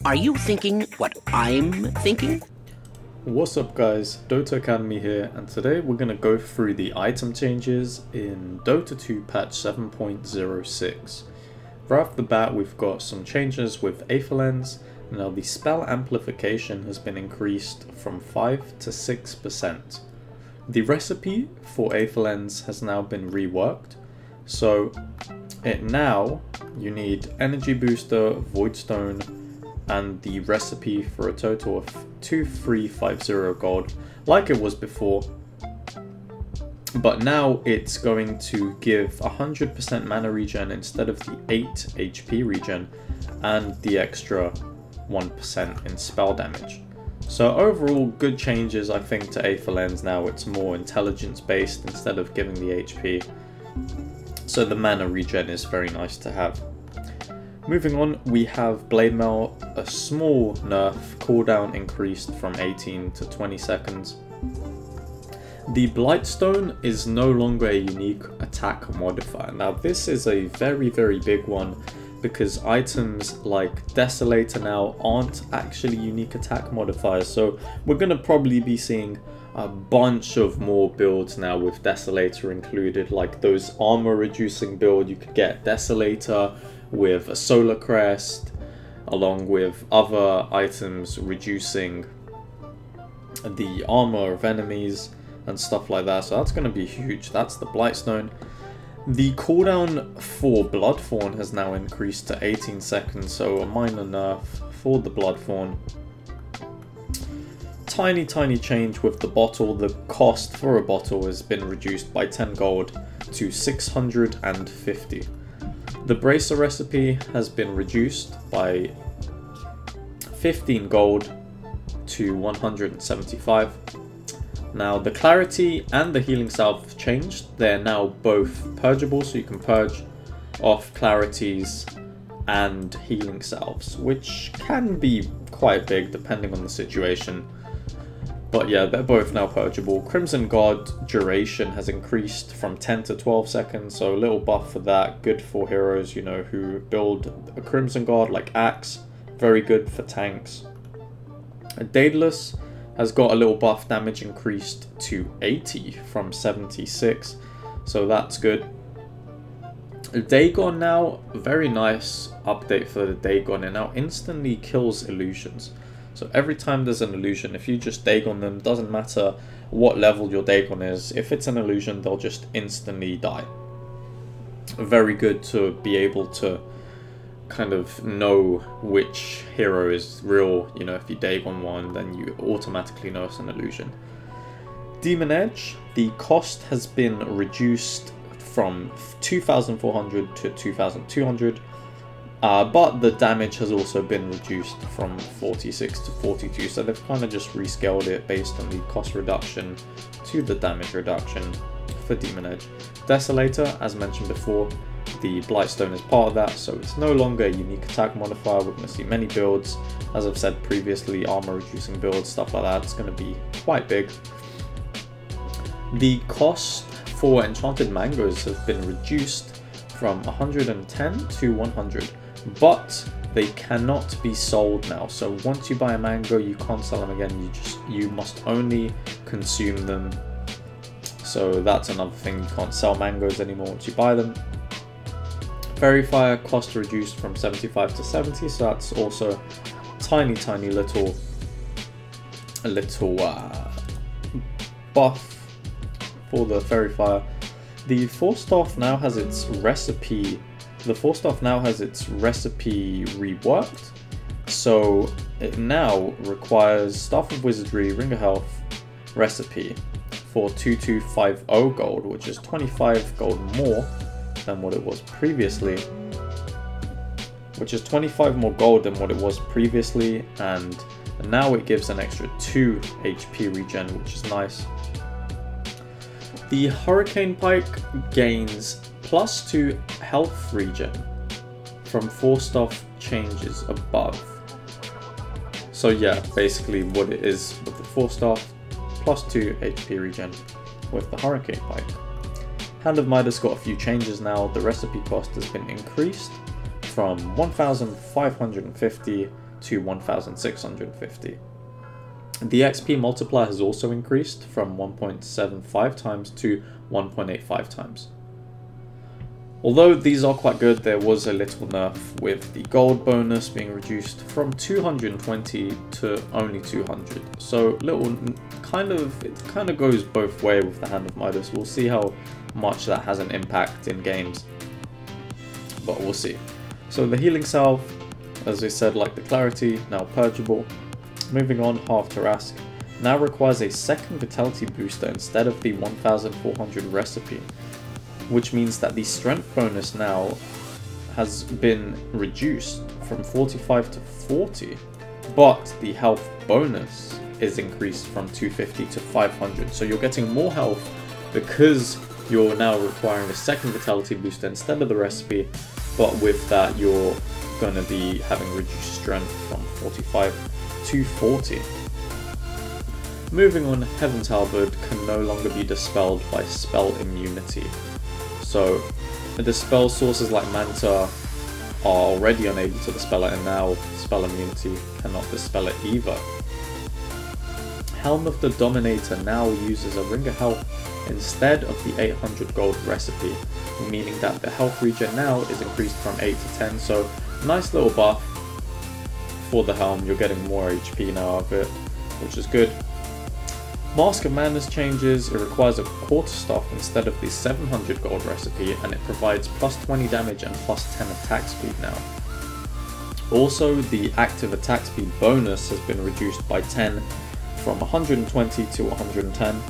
Are you thinking what I'm thinking? What's up guys, Dota Academy here, and today we're going to go through the item changes in Dota 2 patch 7.06. Right off the bat we've got some changes with Aether Lens. Now the spell amplification has been increased from 5 to 6%. The recipe for Aether Lens has now been reworked, so you need Energy Booster, Voidstone, and the recipe for a total of 2350 gold, like it was before. But now it's going to give 100% mana regen instead of the 8 HP regen, and the extra 1% in spell damage. So overall, good changes I think to Aether Lens. Now it's more intelligence based instead of giving the HP. So the mana regen is very nice to have. Moving on, we have Blade Mail, a small nerf, cooldown increased from 18 to 20 seconds. The Blightstone is no longer a unique attack modifier. Now this is a very big one, because items like Desolator now aren't actually unique attack modifiers, so we're going to probably be seeing a bunch of more builds now with Desolator included, like those armor reducing build. You could get Desolator with a Solar Crest, along with other items reducing the armor of enemies and stuff like that, so that's going to be huge. That's the Blightstone. The cooldown for Bloodthorn has now increased to 18 seconds, so a minor nerf for the Bloodthorn. Tiny change with the bottle. The cost for a bottle has been reduced by 10 gold to 650. The Bracer recipe has been reduced by 15 gold to 175. Now the Clarity and the Healing Salve have changed. They're now both purgeable, so you can purge off Clarities and Healing Salves, which can be quite big depending on the situation. But yeah, they're both now purgeable. Crimson Guard duration has increased from 10 to 12 seconds, so a little buff for that. Good for heroes, you know, who build a Crimson Guard like Axe. Very good for tanks. Daedalus has got a little buff, damage increased to 80 from 76, so that's good. Dagon now, very nice update for the Dagon. It now instantly kills illusions. So every time there's an illusion, if you just Dagon them, doesn't matter what level your Dagon is, if it's an illusion, they'll just instantly die. Very good to be able to kind of know which hero is real. You know, if you Dagon one, then you automatically know it's an illusion. Demon Edge, the cost has been reduced from 2,400 to 2,200. But the damage has also been reduced from 46 to 42, so they've kind of just rescaled it based on the cost reduction to the damage reduction for Demon Edge. Desolator, as mentioned before, the Blightstone is part of that, so it's no longer a unique attack modifier. We're going to see many builds, as I've said previously, armor reducing builds, stuff like that. It's going to be quite big. The cost for Enchanted Mangoes has been reduced from 110 to 100. But they cannot be sold now, so once you buy a mango you can't sell them again. You must only consume them, so that's another thing. You can't sell mangoes anymore once you buy them. Fairy Fire cost reduced from 75 to 70, so that's also tiny little buff for the Fairy Fire. The 4-staff now has its recipe. The 4-staff now has its recipe reworked, so it now requires Staff of Wizardry, Ring of Health recipe for 2250 gold, which is 25 gold more than what it was previously. Which is 25 more gold than what it was previously, and now it gives an extra 2 HP regen, which is nice. The Hurricane Pike gains +2 health regen from 4-staff changes above. So yeah, basically what it is with the 4-staff, +2 HP regen with the Hurricane Pike. Hand of Midas got a few changes now. The recipe cost has been increased from 1,550 to 1650. The XP multiplier has also increased from 1.75 times to 1.85 times. Although these are quite good, there was a little nerf with the gold bonus being reduced from 220 to only 200. So it kind of goes both ways with the Hand of Midas. We'll see how much that has an impact in games, but we'll see. So the healing salve, as I said, like the clarity, now purgeable. Moving on, Half Tarrasque now requires a second vitality booster instead of the 1400 recipe, which means that the strength bonus now has been reduced from 45 to 40, but the health bonus is increased from 250 to 500. So you're getting more health because you're now requiring a second vitality booster instead of the recipe, but with that you're going to be having reduced strength from 45 to 40. Moving on, Heaven's Halberd can no longer be dispelled by spell immunity. So the spell sources like Manta are already unable to dispel it, and now spell immunity cannot dispel it either. Helm of the Dominator now uses a ring of health instead of the 800 gold recipe, meaning that the health regen now is increased from 8 to 10, so nice little buff for the helm. You're getting more HP now out of it, which is good. Mask of Madness changes. It requires a quarterstaff instead of the 700 gold recipe, and it provides plus 20 damage and plus 10 attack speed now. Also, the active attack speed bonus has been reduced by 10 from 120 to 110,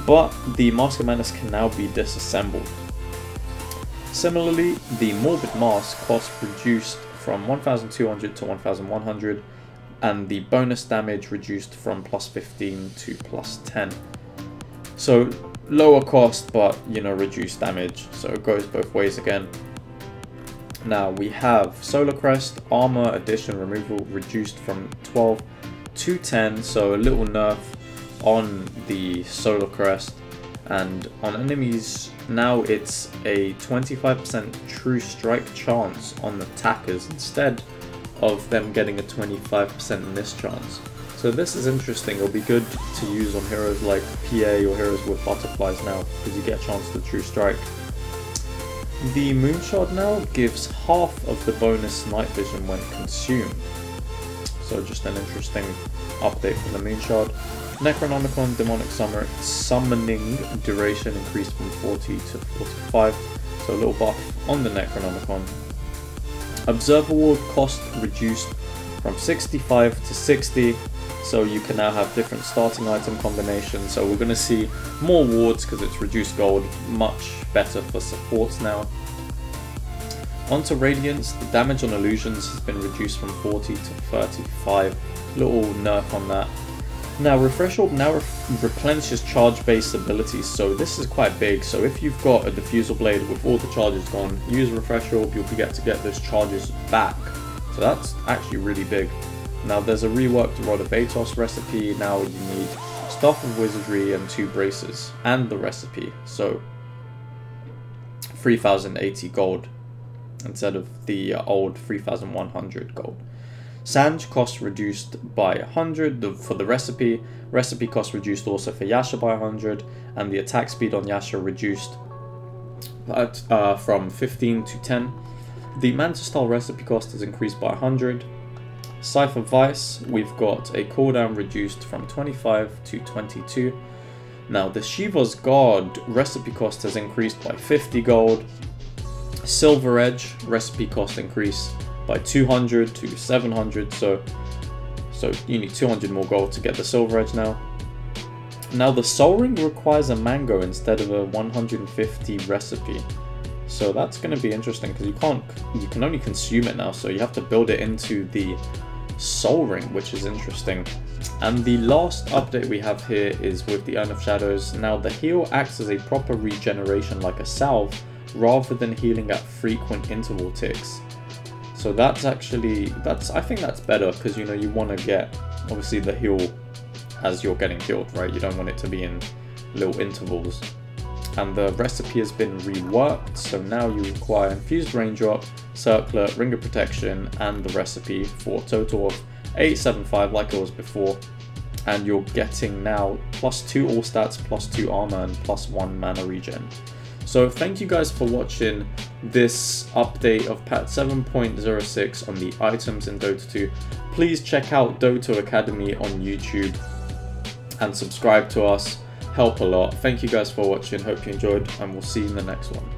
but the Mask of Madness can now be disassembled. Similarly, the Morbid Mask cost reduced from 1200 to 1100, and the bonus damage reduced from plus 15 to plus 10. So lower cost, but reduced damage, so it goes both ways again. Now we have Solar Crest, armor addition removal reduced from 12 to 10, so a little nerf on the Solar Crest, and on enemies now it's a 25% true strike chance on attackers instead of them getting a 25% miss chance. So this is interesting. It'll be good to use on heroes like PA or heroes with butterflies now, because you get a chance to true strike. The Moonshard now gives half of the bonus night vision when consumed. So just an interesting update for the Moonshard. Necronomicon demonic summoning duration increased from 40 to 45, so a little buff on the Necronomicon. Observer Ward cost reduced from 65 to 60, so you can now have different starting item combinations. So we're going to see more wards because it's reduced gold, much better for supports now. Onto Radiance, the damage on illusions has been reduced from 40 to 35, little nerf on that. Now Refresh Orb now replenishes charge based abilities, so this is quite big. So if you've got a Diffusal Blade with all the charges gone, use Refresh Orb, you'll get to get those charges back. So that's actually really big. Now there's a reworked Rod of Atos recipe. Now you need Staff of Wizardry and 2 braces and the recipe, so 3080 gold instead of the old 3100 gold. Sanj cost reduced by 100 for the recipe. Recipe cost reduced also for Yasha by 100, and the attack speed on Yasha reduced from 15 to 10. The Manta style recipe cost is increased by 100. Cypher Vice, we've got a cooldown reduced from 25 to 22. Now the Shiva's Guard recipe cost has increased by 50 gold. Silver Edge recipe cost increase by 200 to 700, so you need 200 more gold to get the Silver Edge now. Now the Soul Ring requires a mango instead of a 150 recipe, so that's going to be interesting because you can only consume it now, so you have to build it into the Soul Ring, which is interesting. And the last update we have here is with the Urn of Shadows. Now the heal acts as a proper regeneration like a salve, rather than healing at frequent interval ticks. So that's actually, I think that's better, because you want to get obviously the heal as you're getting healed, right? You don't want it to be in little intervals. And the recipe has been reworked, so now you require Infused Raindrop, Circlet, Ring of Protection, and the recipe for a total of 875 like it was before, and you're getting now +2 all stats, +2 armor, and +1 mana regen. So thank you guys for watching this update of patch 7.06 on the items in Dota 2. Please check out Dota Academy on YouTube and subscribe to us. Help a lot. Thank you guys for watching. Hope you enjoyed, and we'll see you in the next one.